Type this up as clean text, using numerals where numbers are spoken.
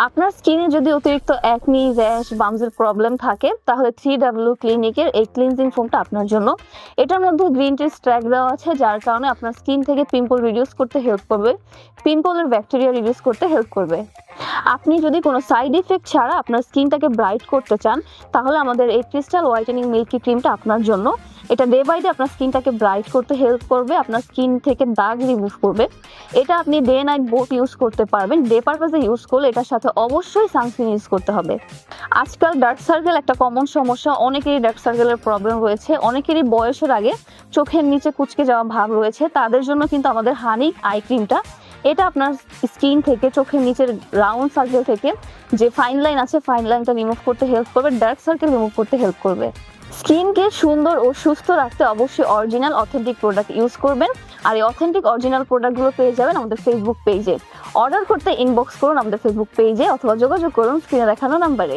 আপনার স্কিনে যদি অতিরিক্ত একনি, র্যাশ, বাম্পসের প্রবলেম থাকে তাহলে 3W ক্লিনিকের এই ক্লিনজিং ফোমটা আপনার জন্য। এটার মধ্যে গ্রিন টি স্ট্র্যাক দেওয়া আছে, যার কারণে আপনার স্কিন থেকে পিম্পল রিডিউস করতে হেল্প করবে, পিম্পলের ব্যাকটেরিয়া রিডিউস করতে হেল্প করবে। আপনি যদি কোনো সাইড ইফেক্ট ছাড়া আপনার স্কিনটাকে ব্রাইট করতে চান তাহলে আমাদের এই ক্রিস্টাল হোয়াইটেনিং মিল্কি ক্রিমটা আপনার জন্য। এটা ডে বাই ডে আপনার স্কিনটাকে ব্রাইট করতে হেল্প করবে, আপনার স্কিন থেকে দাগ রিমুভ করবে। এটা আপনি ডে নাইট বোথ ইউজ করতে পারবেন। ডে পারপাসে ইউজ করলে এটার সাথে অবশ্যই সানস্ক্রিন ইউজ করতে হবে। আজকাল ডার্ক সার্কেল একটা কমন সমস্যা, অনেকেরই ডার্ক সার্কেলের প্রবলেম রয়েছে, অনেকেরই বয়সের আগে চোখের নিচে কুঁচকে যাওয়া ভাব রয়েছে, তাদের জন্য কিন্তু আমাদের হানি আই ক্রিমটা, এটা আপনার স্কিন থেকে চোখের নিচের রাউন্ড সার্কেল থেকে যে ফাইন লাইন আছে ফাইন লাইনটা রিমুভ করতে হেল্প করবে, ডার্ক সার্কেল রিমুভ করতে হেল্প করবে। স্কিনকে সুন্দর ও সুস্থ রাখতে অবশ্যই অরিজিনাল অথেন্টিক প্রোডাক্ট ইউজ করবেন। আর এই অথেন্টিক অরিজিনাল প্রোডাক্টগুলো পেয়ে যাবেন আমাদের ফেসবুক পেজে। অর্ডার করতে ইনবক্স করুন আমাদের ফেসবুক পেজে অথবা যোগাযোগ করুন স্ক্রিনে দেখানো নাম্বারে।